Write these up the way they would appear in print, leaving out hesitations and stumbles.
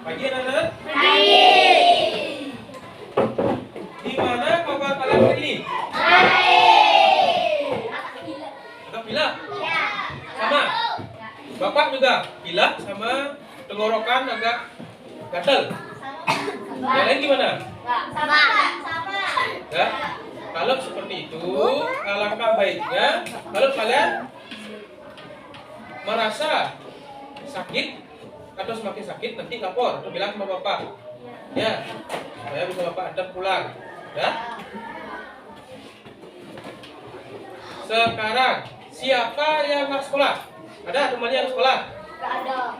Pagi anak-anak? Pagi. Di mana kabar kalian hari ini? Baik. Agak pilek? Ya. Sama? Bapak juga pilek sama tenggorokan agak gatel. Yang lain gimana? Sama. Ya. Kalau seperti itu, alangkah baiknya kalau kalian merasa sakit atau semakin sakit, nanti lapor atau bilang sama bapak. Ya, supaya bisa bapak antar pulang. Ya. Sekarang siapa yang nggak sekolah? Ada temannya yang sekolah? Gak ada.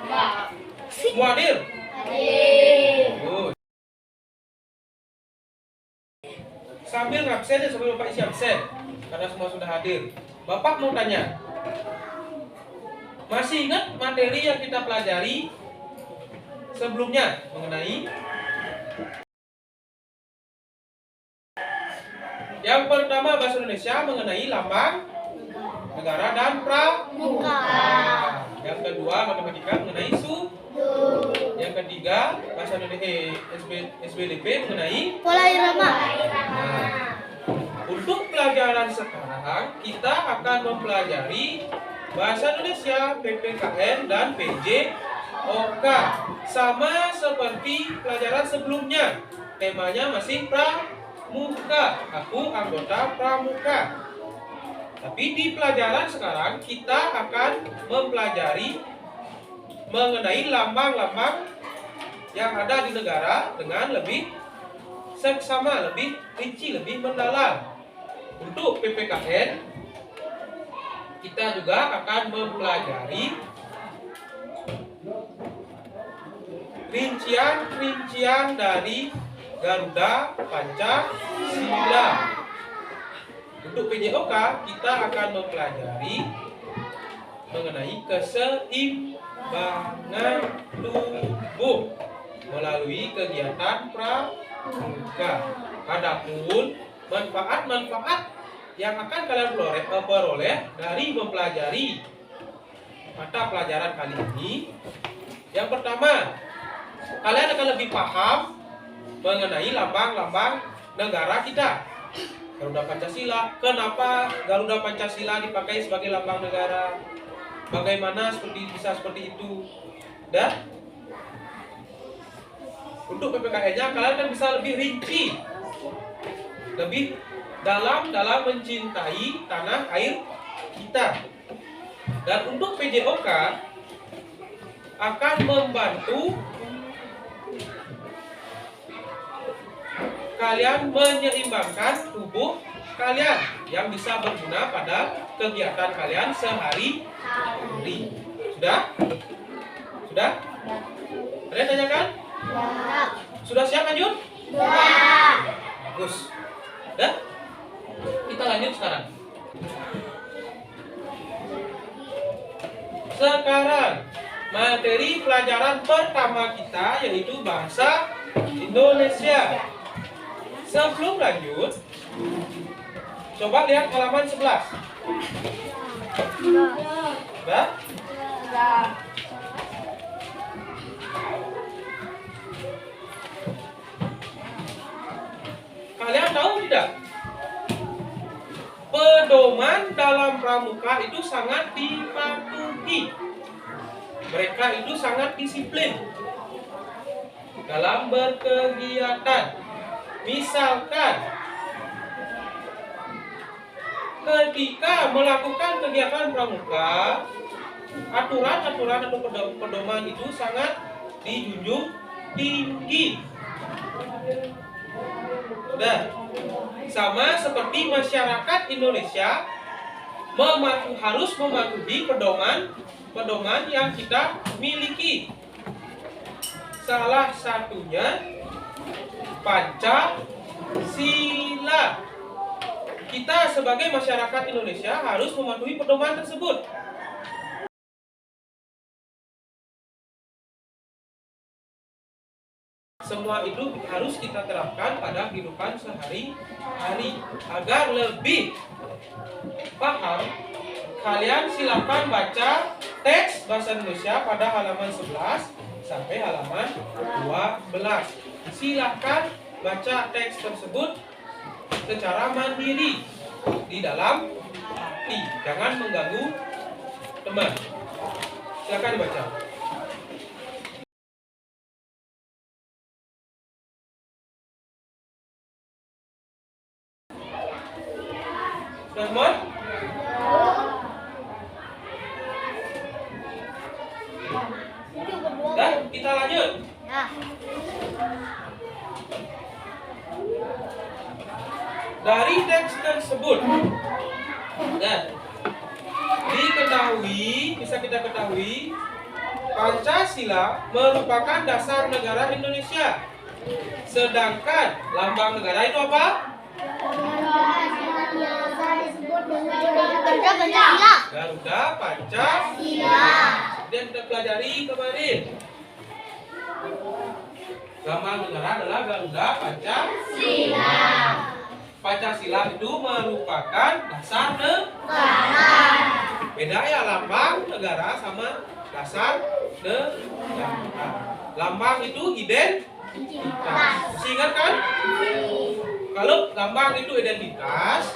Enggak. Semua hadir? Hadir. Good. Sambil ngabsen ya, sambil bapak isi absen karena semua sudah hadir. Bapak mau tanya, masih ingat materi yang kita pelajari sebelumnya mengenai yang pertama bahasa Indonesia mengenai lambang negara dan pramuka. Yang kedua matematika mengenai suku. Yang ketiga bahasa Indonesia SBDP mengenai Pola irama. Untuk pelajaran sekarang kita akan mempelajari bahasa Indonesia, PPKN dan PJOK. Sama seperti pelajaran sebelumnya. Temanya masih pramuka. Aku anggota pramuka. Tapi di pelajaran sekarang kita akan mempelajari mengenai lambang-lambang yang ada di negara dengan lebih seksama, lebih rinci, lebih mendalam. Untuk PPKN kita juga akan mempelajari rincian-rincian dari Garuda Pancasila. Untuk PJOK kita akan mempelajari mengenai keseimbangan tubuh melalui kegiatan pramuka. Adapun manfaat-manfaat yang akan kalian peroleh dari mempelajari mata pelajaran kali ini, yang pertama, kalian akan lebih paham mengenai lambang-lambang negara kita. Garuda Pancasila, kenapa Garuda Pancasila dipakai sebagai lambang negara? Bagaimana bisa seperti itu? Dan untuk PPKN-nya kalian kan bisa lebih rinci, lebih dalam mencintai tanah air kita. Dan untuk PJOK akan membantu kalian menyeimbangkan tubuh kalian yang bisa berguna pada kegiatan kalian sehari-hari. Sudah? Sudah? Kalian tanyakan? Ya. Sudah siap lanjut? Ya. Bagus. Dah? Kita lanjut sekarang. Sekarang materi pelajaran pertama kita yaitu bahasa Indonesia. Sebelum lanjut, coba lihat halaman 11. Sudah? Kalian tahu tidak? Pedoman dalam pramuka itu sangat dipatuhi. Mereka itu sangat disiplin dalam berkegiatan. Misalkan ketika melakukan kegiatan pramuka, aturan-aturan atau pedoman itu sangat dijunjung tinggi. Sudah? Sama seperti masyarakat Indonesia harus mematuhi pedoman yang kita miliki. Salah satunya Pancasila. Kita sebagai masyarakat Indonesia harus mematuhi pedoman tersebut. Semua itu harus kita terapkan pada kehidupan sehari-hari. Agar lebih paham, kalian silakan baca teks bahasa Indonesia pada halaman 11 sampai halaman 12. Silahkan baca teks tersebut secara mandiri di dalam hati. Jangan mengganggu teman. Silakan dibaca. Sudah semua? Dan kita lanjut. Ya. Dari teks tersebut dan bisa kita ketahui Pancasila merupakan dasar negara Indonesia. Sedangkan lambang negara itu apa? Garuda Pancasila. Garuda Pancasila. Dan kita pelajari kemarin. Lambang negara adalah Garuda Pancasila. Pancasila itu merupakan dasar negara. Beda ya lambang negara sama dasar negara. Lambang itu identitas. Masih ingat kan? Kalau lambang itu identitas,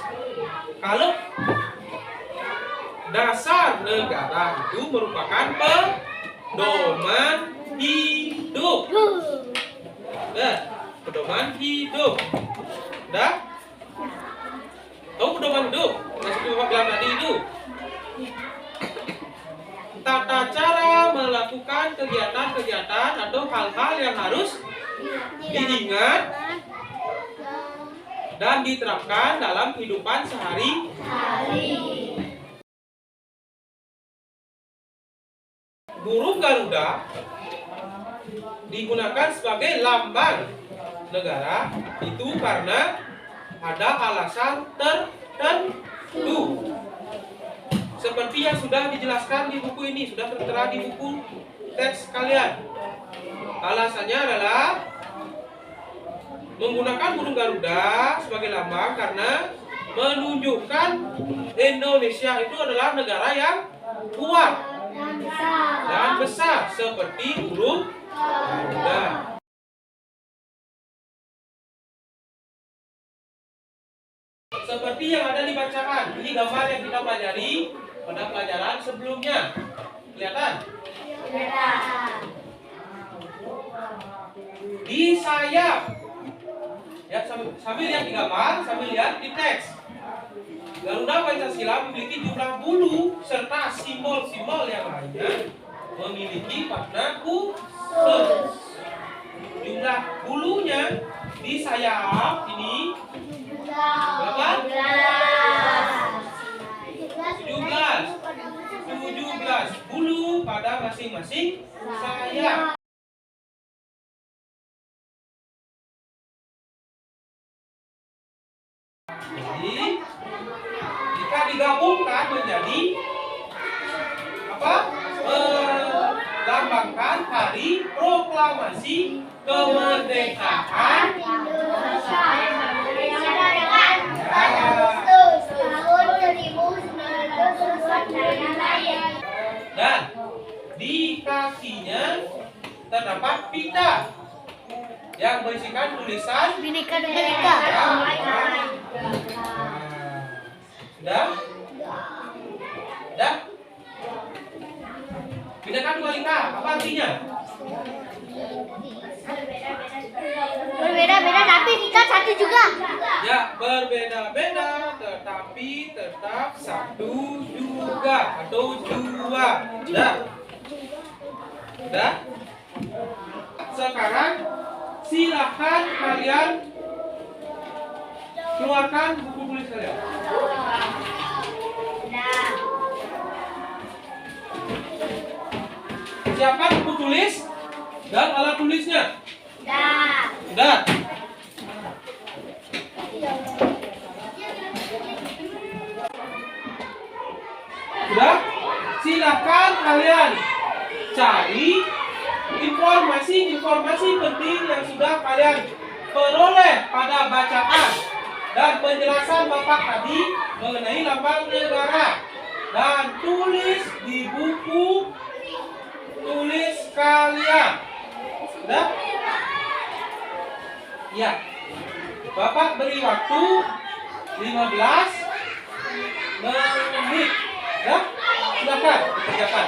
kalau dasar negara itu merupakan pedoman hidup. Nah, pedoman hidup. Dah? Tahu pedoman hidup? Masih Bapak bilang tadi itu. Tata cara melakukan kegiatan-kegiatan atau hal-hal yang harus diingat dan diterapkan dalam kehidupan sehari-hari. Burung Garuda digunakan sebagai lambang negara itu karena ada alasan tertentu. Seperti yang sudah dijelaskan di buku ini, sudah tertera di buku teks kalian. Alasannya adalah menggunakan burung Garuda sebagai lambang karena menunjukkan Indonesia itu adalah negara yang kuat dan besar seperti burung Garuda. Seperti yang ada dibacakan, ini gambar yang kita pelajari pada pelajaran sebelumnya. Kelihatan? Di sayap. Ya, sambil lihat di gambar, sambil lihat di teks. Garuda Pancasila memiliki jumlah bulu serta simbol-simbol yang lainnya memiliki makna khusus. Jumlah bulunya di sayap ini berapa? 17 bulu pada masing-masing sayap. Jadi jika digabungkan menjadi apa? Melambangkan hari proklamasi kemerdekaan Indonesia dengan Agustus tahun 1945. Dan di kakinya terdapat pita yang berisikan tulisan Bhinneka Tunggal Ika. Sudah? Sudah? Bhinneka Tunggal Ika, apa artinya? Berbeda-beda tapi kita satu juga. Ya, berbeda-beda tetapi tetap satu juga atau dua. Dah. Dah. Sekarang silakan kalian keluarkan buku tulis kalian. Siapkan buku tulis dan alat tulisnya. Sudah. Sudah? Silakan kalian cari informasi penting yang sudah kalian peroleh pada bacaan dan penjelasan Bapak tadi mengenai lambang negara. dan tulis di buku tulis kalian. Sudah? Ya. Bapak beri waktu 15 menit. Ya? Silakan dikerjakan.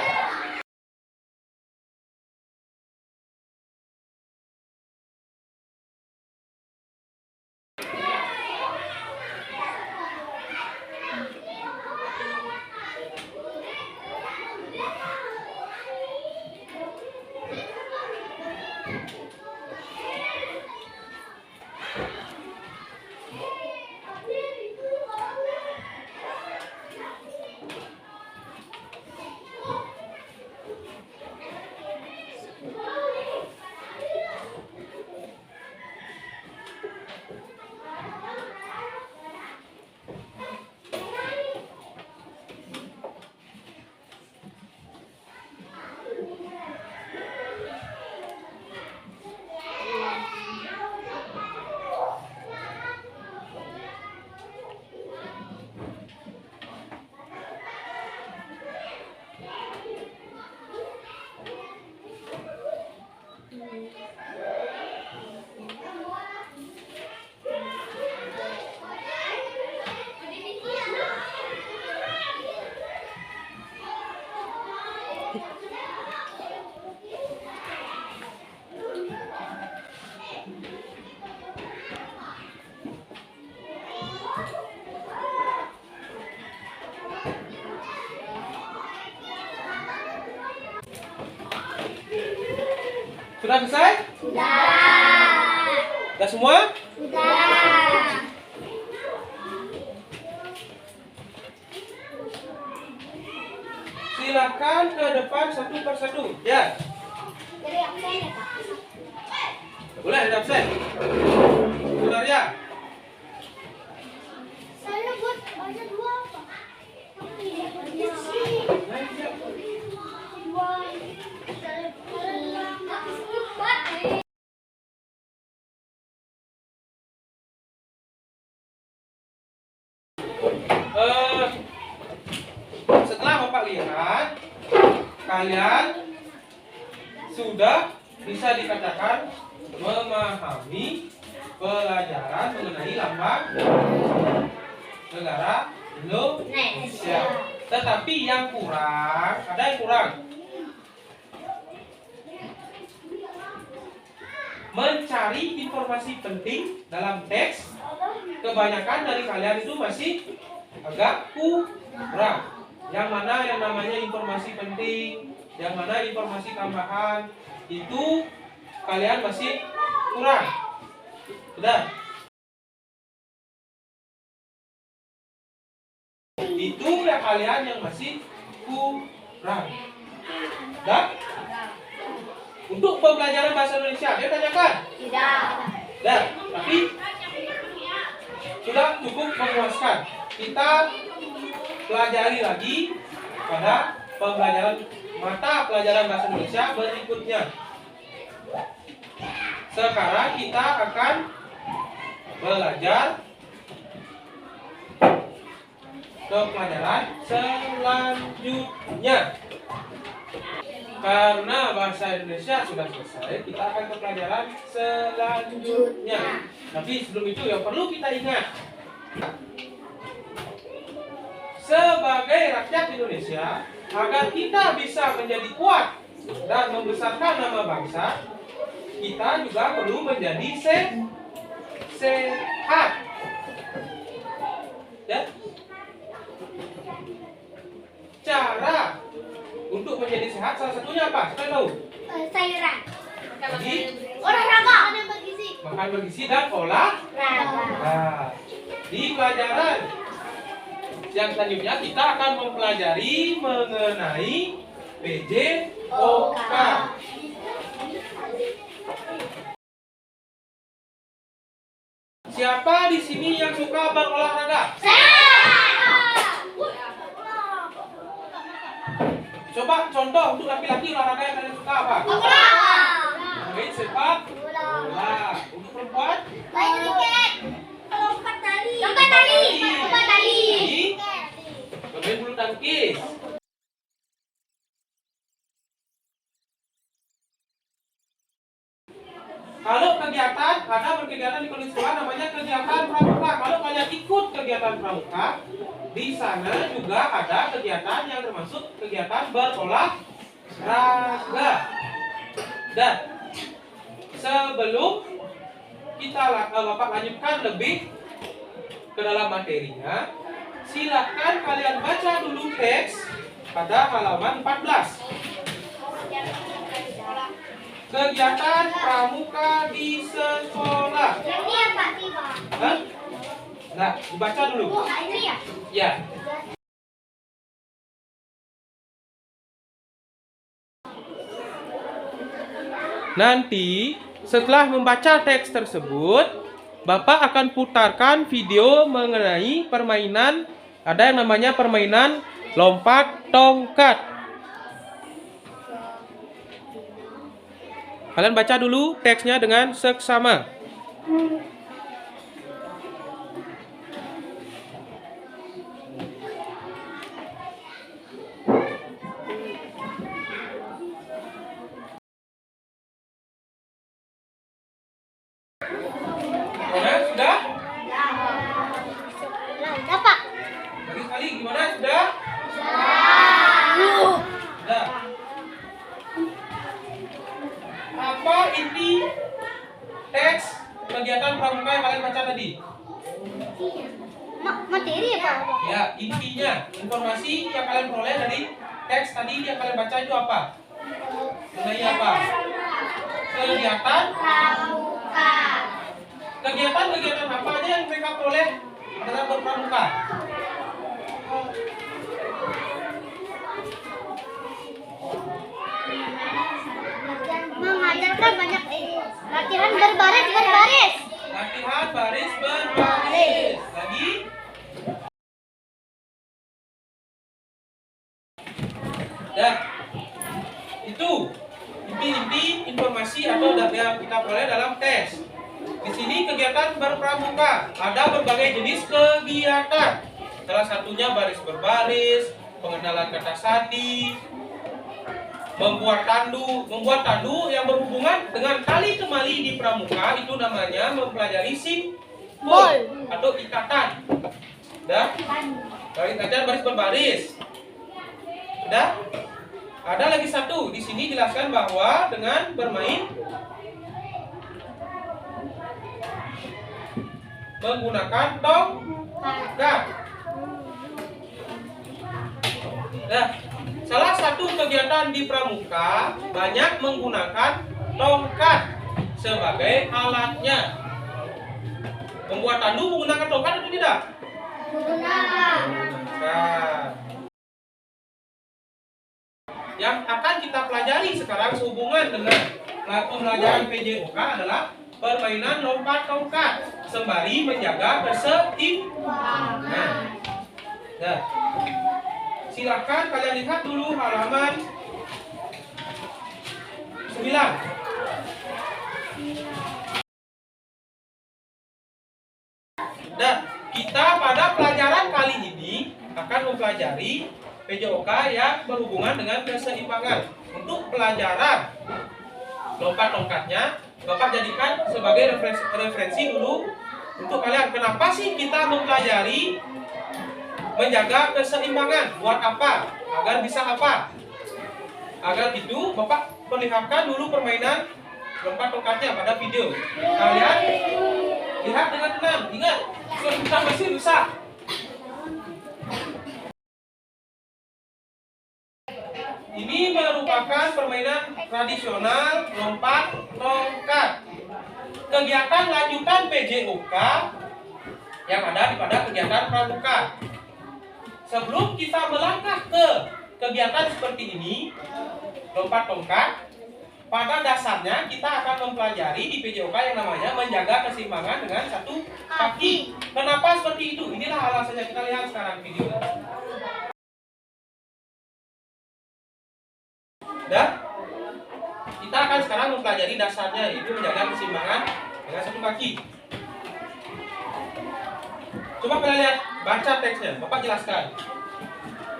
Sudah selesai? Sudah semua? Silakan ke depan satu persatu. Ya. Dari absen ya, Pak? Boleh ada absen. Saudara. Saya buat baca 2, Pak. Di sini. 2. Setelah Bapak lihat, kalian sudah bisa dikatakan memahami pelajaran mengenai lambang negara Indonesia. Tetapi yang kurang, ada yang kurang. Mencari informasi penting dalam teks, kebanyakan dari kalian itu masih agak kurang. Yang mana yang namanya informasi penting, yang mana informasi tambahan, itu kalian masih kurang. Sudah? Itu ya kalian yang masih kurang. Sudah? Untuk pembelajaran bahasa Indonesia, dia tanyakan? Tidak. Sudah, tapi sudah cukup memuaskan. Kita pelajari lagi pada pembelajaran mata pelajaran bahasa Indonesia berikutnya. Sekarang kita akan belajar ke pelajaran selanjutnya. Karena bahasa Indonesia sudah selesai, kita akan ke pelajaran selanjutnya. Tapi sebelum itu yang perlu kita ingat, sebagai rakyat Indonesia, agar kita bisa menjadi kuat dan membesarkan nama bangsa, kita juga perlu menjadi sehat. Ya? Cara untuk menjadi sehat salah satunya apa? Siapa tahu? Sayuran. Jadi, Olahraga. Makan bergizi. makan bergizi dan olahraga. Nah, di pelajaran yang selanjutnya kita akan mempelajari mengenai PJOK. Siapa di sini yang suka berolahraga? Coba contoh untuk laki-laki olahraga yang kalian suka apa? Main sepak bola. Untuk perempuan? Main kriket. Lompat tali. Lompat tali. Bermain bulu tangkis. Kalau kegiatan, ada berkegiatan di kondisi sekolah namanya kegiatan pramuka. Kalau kalian ikut kegiatan pramuka, di sana juga ada kegiatan yang termasuk kegiatan berolahraga. Dan sebelum kita Bapak lanjutkan lebih ke dalam materinya, silakan kalian baca dulu teks pada halaman 14. Kegiatan pramuka di sekolah. Yang ini ya Pak Tiba. Hah? Nah, dibaca dulu. Oh, ini ya? Ya. Nanti setelah membaca teks tersebut, Bapak akan putarkan video mengenai permainan. Ada yang namanya permainan lompat tongkat. Kalian baca dulu teksnya dengan seksama. Gimana? Sudah? Udah Pak. Lagi sekali, gimana? Sudah? Sudah. Apa inti teks kegiatan pramuka yang kalian baca tadi? Materi ya Pak? Ya, intinya informasi yang kalian peroleh dari teks tadi yang kalian baca itu apa? Mengenai apa? Kegiatan Pramuka. Kegiatan apa aja yang mereka peroleh dalam berpramuka? Mengajarkan banyak latihan berbaris. Latihan baris berbaris. Lagi? Dan itu inti-inti informasi atau data yang kita peroleh dalam tes. Di sini kegiatan berpramuka, ada berbagai jenis kegiatan. Salah satunya baris berbaris, pengenalan kata sandi, membuat tandu yang berhubungan dengan tali temali di pramuka itu namanya mempelajari simbol atau ikatan. Sudah? Baris berbaris. Sudah? Ada lagi satu. Di sini jelaskan bahwa dengan bermain menggunakan tongkat. Nah, salah satu kegiatan di pramuka banyak menggunakan tongkat sebagai alatnya. Membuat tandu menggunakan tongkat atau tidak? Menggunakan. Yang akan kita pelajari sekarang sehubungan dengan pembelajaran PJOK adalah permainan lompat tongkat sembari menjaga keseimbangan. Nah, silakan kalian lihat dulu halaman 9. Dan kita pada pelajaran kali ini akan mempelajari PJOK yang berhubungan dengan keseimbangan. Untuk pelajaran lompat tongkatnya, Bapak jadikan sebagai referensi dulu untuk kalian. Kenapa sih kita mempelajari menjaga keseimbangan? Buat apa? Agar bisa apa? Agar itu Bapak perlihatkan dulu permainan lompat tongkatnya pada video. Kalian lihat dengan tenang. Ingat, kita masih rusak. Ini merupakan permainan tradisional lompat tongkat. Kegiatan lanjutan PJOK yang ada pada kegiatan pramuka. Sebelum kita melangkah ke kegiatan seperti ini, lompat tongkat, pada dasarnya kita akan mempelajari di PJOK yang namanya menjaga keseimbangan dengan satu kaki. Kenapa seperti itu? Inilah alasannya, kita lihat sekarang video. Dan kita akan sekarang mempelajari dasarnya, yaitu menjaga keseimbangan dengan satu kaki. Coba kalian lihat, baca teksnya, Bapak jelaskan.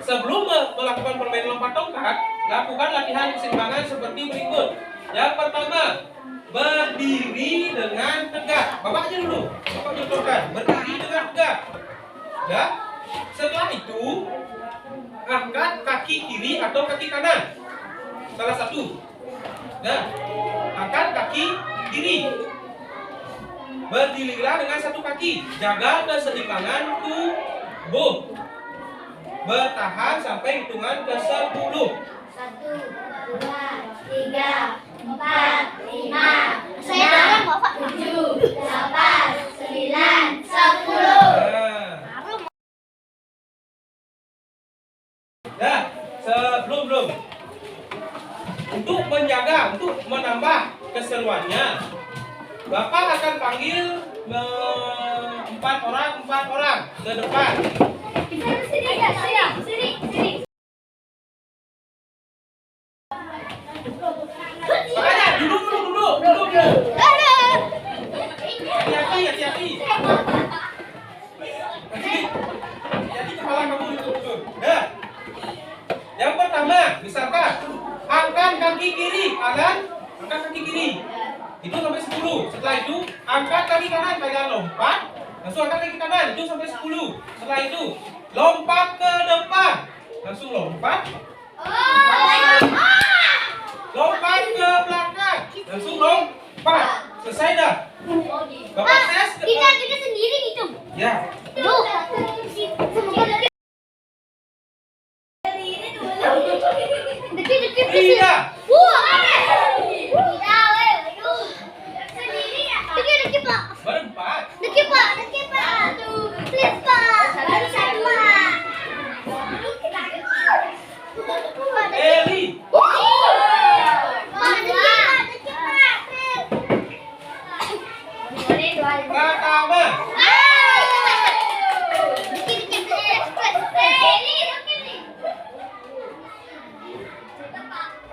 Sebelum melakukan permainan lompat tongkat, lakukan latihan keseimbangan seperti berikut. Yang pertama, berdiri dengan tegak. Bapak aja dulu. Bapak contohkan. Berdiri dengan tegak. Ya. Setelah itu, angkat kaki kiri atau kaki kanan. Salah satu. Nah, angkat kaki kiri. Berdirilah dengan satu kaki. Jaga keseimbangan tubuh. Bertahan sampai hitungan ke 10. 1, 2, 3, 4, 5, 6, 7, 8, 9, 10. Nah, sebelum untuk menjaga, untuk menambah keseruannya, Bapak akan panggil 4 orang ke depan. Sini. Makanya duduk. Hati-hati. Jadi kepala kamu duduk. Nah, yang pertama, misalkan angkat kaki kiri, kalian angkat kaki kiri. Itu sampai 10. Setelah itu angkat kaki kanan, kalian lompat. Langsung angkat kaki kanan, itu sampai 10. Setelah itu lompat ke depan. Langsung lompat. Lompat ke belakang. Langsung lompat. Selesai dah. Bapak tes. Kita sendiri hitung. Ya. Tuh. Deket. Tidak. Deket, Pak. Berempat. Deket, Pak. Please, Pak. Baru satu, Pak. Eli. Pertama.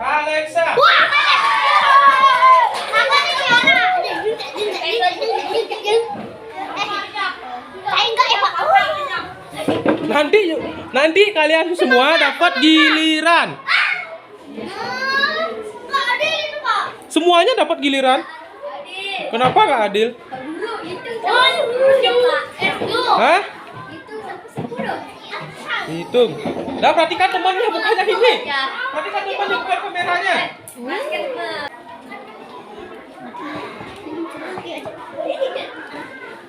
Alexa. Nanti kalian semua dapat giliran. Semuanya dapat giliran. Kenapa nggak adil? Hah? Hitung. Nah, perhatikan temannya, bukannya ini. Perhatikan temannya, bukan kameranya.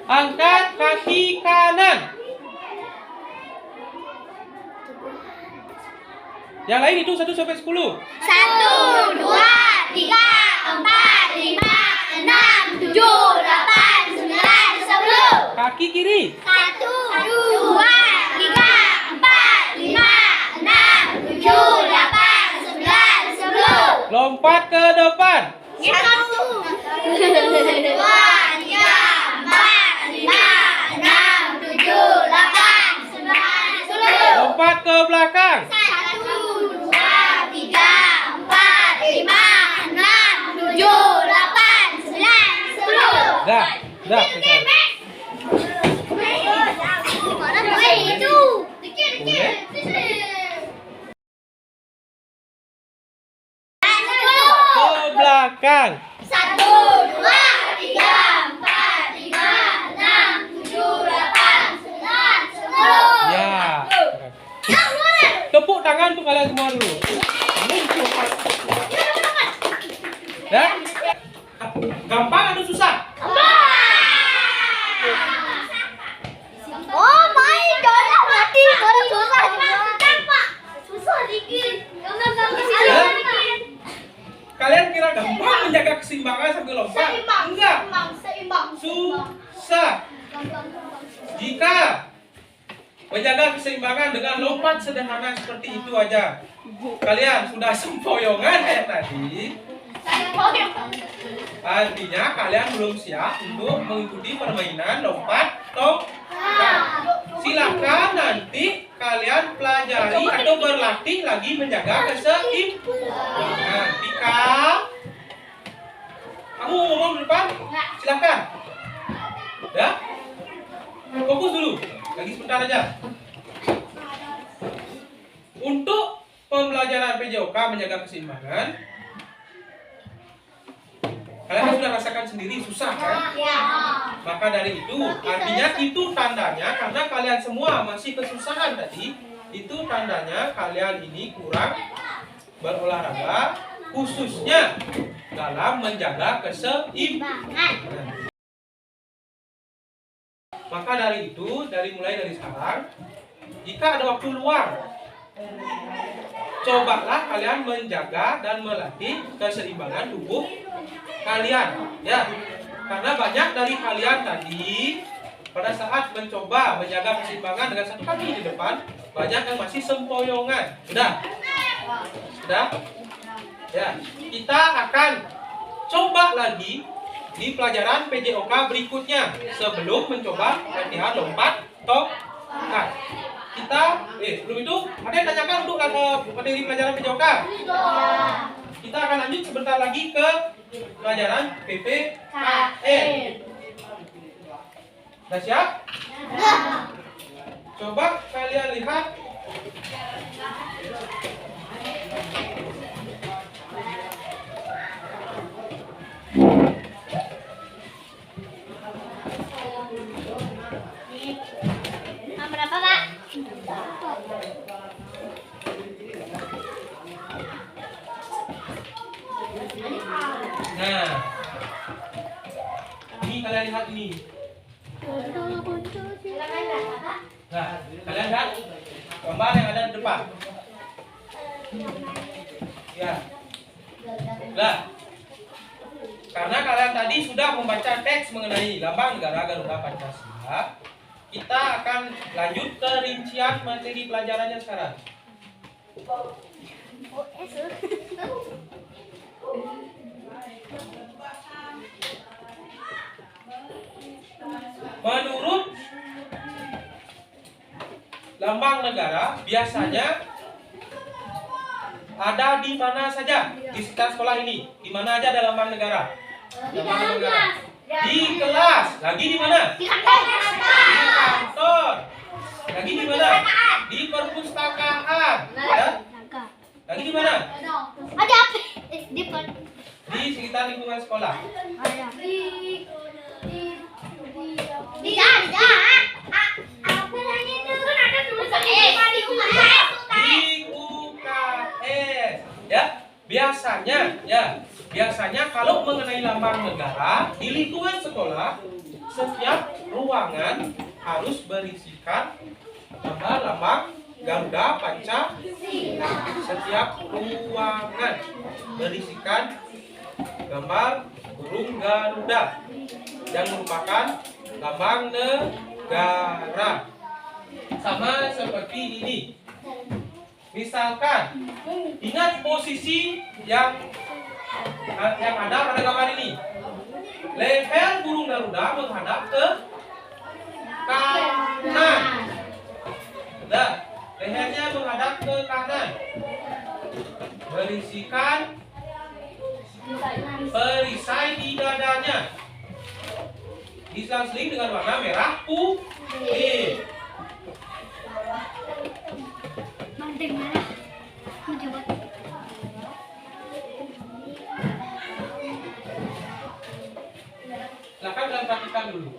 Angkat kaki kanan. Yang lain itu 1 sampai 10. 1, 2, 3, 4, 5, 6, 7, 8, 9, 10. Kaki kiri. 1, 2, 3, 4, 5, 6, 7, 8, 9, 10. Lompat ke depan. 1, 2, 3, 4, 5, 6, 7, 8, 9, 10. Lompat ke belakang. 1, 2, 3, 4, 5, 6, 7, 8, 9, 10. Dah. Mana itu? Dikit. Ke belakang. 1, 2, 3, 4, 5, 6, 7, 8, 9, 10. Ya. Tepuk tangan untuk kalian semua dulu. Ya. Gampang atau susah? Oh my god, mati orang susah Pak. Susah dikit. Ya. Kalian kira gampang menjaga keseimbangan sambil lompat? Enggak. Seimbang. Susah. Jika menjaga keseimbangan dengan lompat sederhana seperti itu aja, kalian sudah sempoyongan kayak tadi, artinya kalian belum siap untuk mengikuti permainan lompat tongkat. Silakan nanti kalian pelajari atau berlatih lagi menjaga keseimbangan. Tika, kamu mau ngomong di depan? Silakan. Ya, fokus dulu. Lagi sebentar aja. Untuk pembelajaran PJOK menjaga keseimbangan, Kalian kan sudah rasakan sendiri susah kan? Ya. Maka dari itu artinya itu tandanya karena kalian semua masih kesusahan tadi, itu tandanya kalian ini kurang berolahraga khususnya dalam menjaga keseimbangan. Maka dari itu, mulai dari sekarang, jika ada waktu luang, cobalah kalian menjaga dan melatih keseimbangan tubuh kalian, ya. Karena banyak dari kalian tadi pada saat mencoba menjaga keseimbangan dengan satu kaki di depan, banyak yang masih sempoyongan. Sudah? Ya, kita akan coba lagi di pelajaran PJOK berikutnya sebelum mencoba latihan lompat tongkat. Kita, sebelum itu ada yang tanyakan untuk materi pelajaran PJOK? Kita akan lanjut sebentar lagi ke pelajaran PPKN. Sudah siap? Coba kalian lihat. Berapa, Pak? Nah, ini kalian lihat ini. Nah, kalian lihat gambar yang ada di depan. Ya. Nah, karena kalian tadi sudah membaca teks mengenai lambang negara Garuda Pancasila, kita akan lanjut ke rincian materi pelajarannya sekarang. Menurut lambang negara biasanya ada di mana saja di sekitar sekolah ini? Di mana aja ada lambang negara? Lambang negara. Di kelas. Lagi di mana? Di kantor. Di kantor. Lagi di mana? Di perpustakaan. Ya? Lagi di mana? Ada apa? Di sekitar lingkungan sekolah. Di apa lagi itu? Kan ada tulisan di UKS. Ya, biasanya kalau mengenai lambang negara di lingkungan sekolah, setiap ruangan harus berisikan gambar lambang Garuda Pancasila. Setiap ruangan berisikan gambar burung Garuda yang merupakan lambang negara. Sama seperti ini. Misalkan, ingat posisi yang ada pada gambar ini. Leher burung Garuda menghadap ke kanan. Sudah, lehernya menghadap ke kanan. Berisikan perisai di dadanya. Diselang-seling dengan warna merah putih. Silakan kalian praktikkan dulu.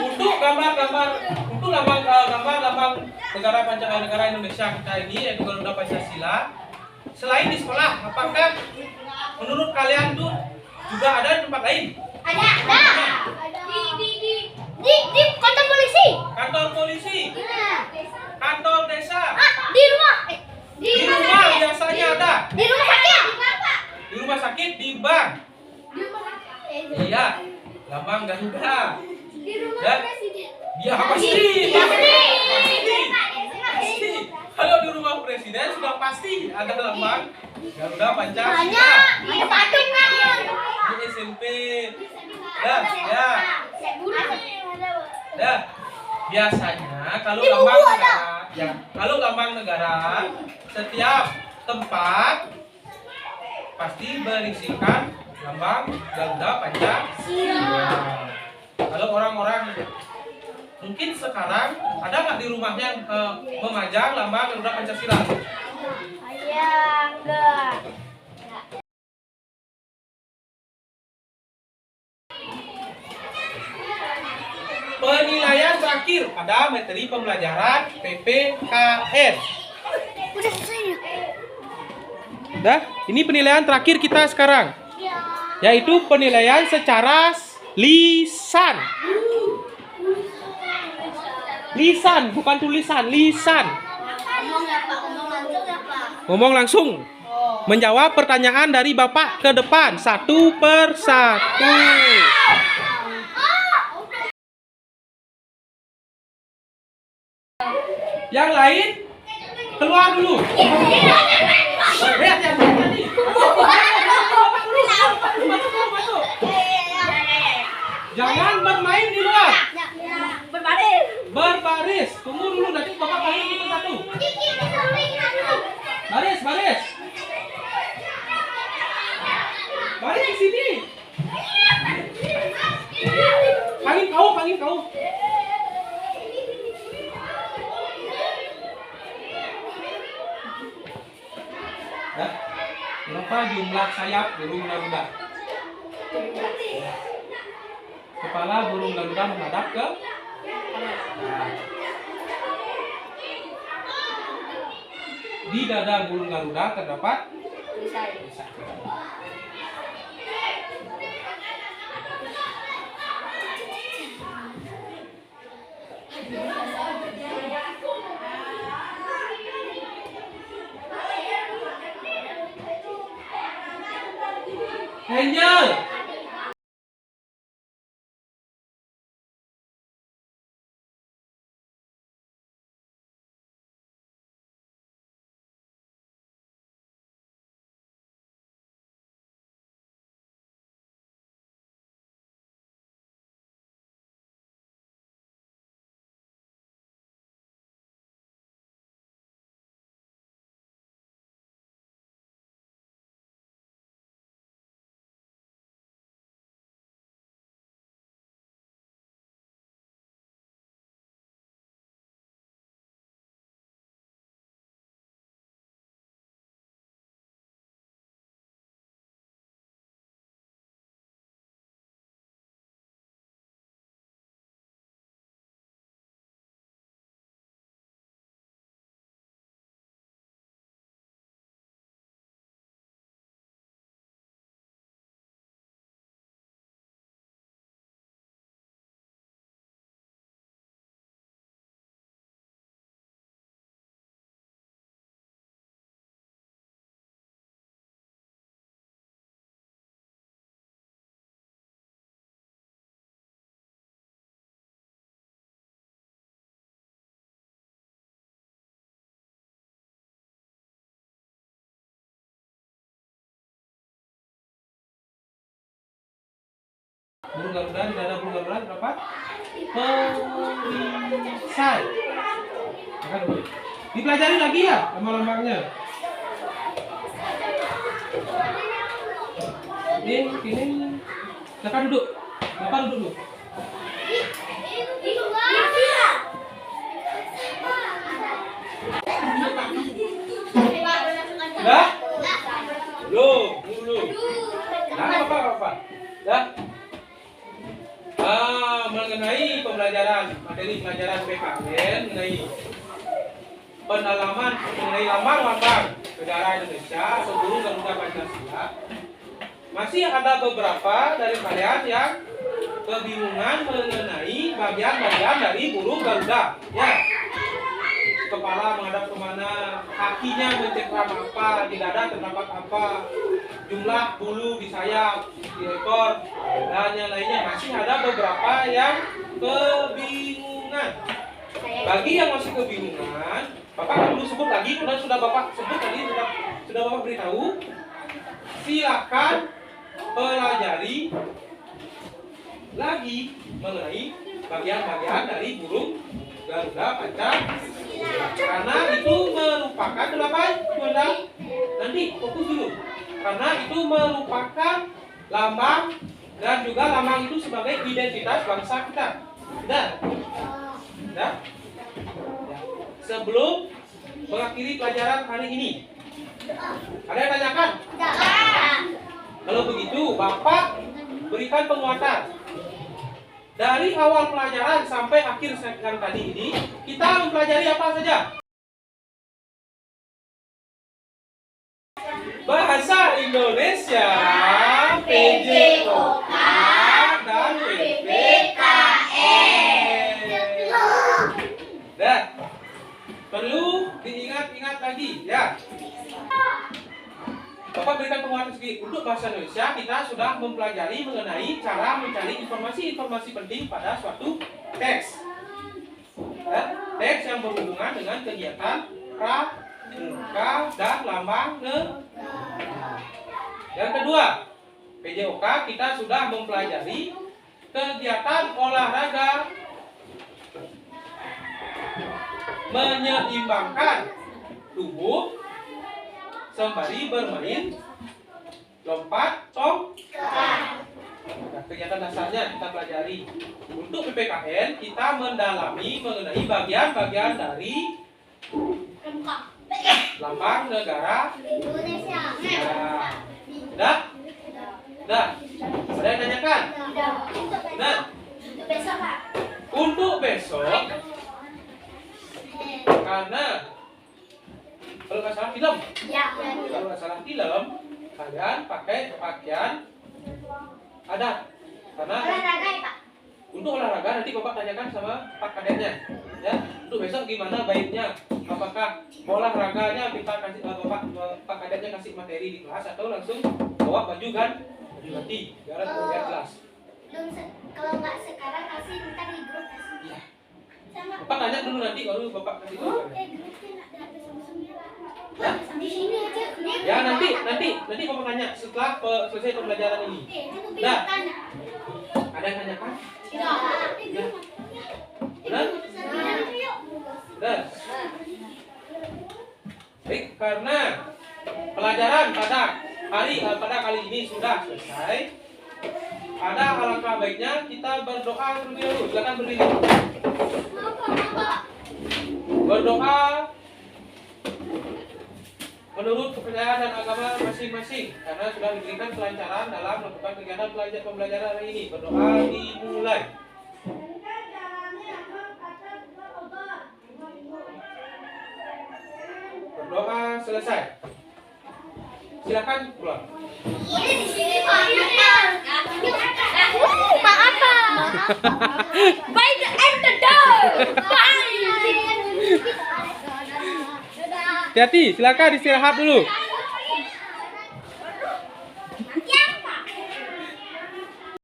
Untuk gambar-lambang negara Indonesia kita ini, yaitu Garuda Pancasila, selain di sekolah, apakah menurut kalian tuh juga ada di tempat lain? Ada. Di kantor polisi. Kantor polisi, Iya. kantor desa, Di rumah. di Sudah. Di rumah Ya. presiden. Ya pasti. Kalau di rumah presiden sudah pasti ada lambang Garuda Pancasila. Di patung kan. Di SMP. Dah, ya. Dah. Biasanya kalau Di buku lambang ada. negara, ya, kalau lambang negara setiap tempat pasti berisikan lambang Garuda Pancasila. Kalau orang-orang mungkin sekarang ada nggak di rumahnya yang memajang lambang Garuda Pancasila? Enggak. Penilaian terakhir pada materi pembelajaran PPKN. Udah selesai ya? Dah, ini penilaian terakhir kita sekarang, yaitu penilaian secara lisan. Lisan, bukan tulisan, lisan. Ngomong ya Pak, ngomong langsung ya Pak. Ngomong langsung. Menjawab pertanyaan dari Bapak ke depan satu per satu. Yang lain keluar dulu. Lihat yang tadi. Jangan bermain di luar. Berbaris. Berbaris. Tunggu dulu, nanti Bapak panggil kita satu. Baris, baris. Baris di sini. Panggil kau, panggil kau. Ya. Berapa jumlah sayap burung Garuda? Kepala burung Garuda menghadap ke di dada burung Garuda terdapat perisai. Angel. Burung Garuda di dada burung Garuda terdapat perisai. Makan dulu. Dipelajari lagi ya lambang-lambangnya. Ini. Kakak duduk. Bapak duduk dulu. Dah? Belum, dulu. Nah, Bapak. Dah? Mengenai pembelajaran materi pelajaran PKN mengenai pendalaman mengenai lambang-lambang negara Indonesia atau burung Garuda Pancasila, masih ada beberapa dari kalian yang kebingungan mengenai bagian-bagian dari burung Garuda. Ya, kepala menghadap kemana, kakinya mencengkram apa, di dada terdapat apa, jumlah bulu di sayap, di ekor, dan yang lainnya. Masih ada beberapa yang kebingungan. Bagi yang masih kebingungan, Bapak akan dulu sebut lagi, sudah Bapak sebut tadi, sudah Bapak beritahu. Silakan pelajari lagi mengenai bagian-bagian dari burung Garuda Pancasila. Karena itu merupakan apa, Bunda? Nanti fokus dulu. Karena itu merupakan lambang dan juga lambang itu sebagai identitas bangsa kita. Sudah? Sudah? Ya. Sebelum mengakhiri pelajaran hari ini, ada yang tanyakan? Kalau begitu, Bapak berikan penguatan. Dari awal pelajaran sampai akhir segmen tadi ini, kita mempelajari apa saja? Bahasa Indonesia, PJOK, dan PPKN. Dan perlu diingat-ingat lagi, ya. Bapak berikan penguatan sedikit. Untuk bahasa Indonesia, kita sudah mempelajari mengenai cara mencari informasi-informasi penting pada suatu teks. Ya, teks yang berhubungan dengan kegiatan pramuka dan lambang negara. Yang kedua, PJOK kita sudah mempelajari kegiatan olahraga menyeimbangkan tubuh sembari bermain lompat tongkat. Nah, kegiatan dasarnya kita pelajari. Untuk PPKN kita mendalami mengenai bagian-bagian dari lambang negara Indonesia. Sudah? Sudah? Ada yang tanyakan? Nah, Besok, Pak. untuk besok, karena kalau nggak salah film, Ya. kalau nggak salah film, kalian pakai pakaian adat. Karena Olahraga ya, Pak? untuk olahraga nanti Bapak tanyakan sama Pak Kadetnya. Ya, untuk besok gimana baiknya? Apakah olahraganya kita kasih Pak Kadetnya kasih materi di kelas atau langsung bawa baju kan? Baju ganti, biar kelas. Kalau nggak sekarang kasih ntar di grup kasih. Iya. Sama. Bapak tanya dulu nanti baru Bapak kasih tahu. Grupnya ada sama di sini aja. Ya nanti Bapak tanya setelah selesai pembelajaran ini. Dah. Ada yang tanyakan? Tidak. Ya. Benar? Benar. Baik, karena pelajaran pada kali ini sudah selesai. Ada alangkah baiknya kita berdoa terlebih dahulu. Silakan berdiri. Berdoa menurut kepercayaan dan agama masing-masing, karena sudah diberikan kelancaran dalam melakukan kegiatan pembelajaran hari ini. Berdoa dimulai. Berdoa selesai. Silakan pulang. Maaf, Pak. By the end the door. Bye. Hati-hati, silakan istirahat dulu.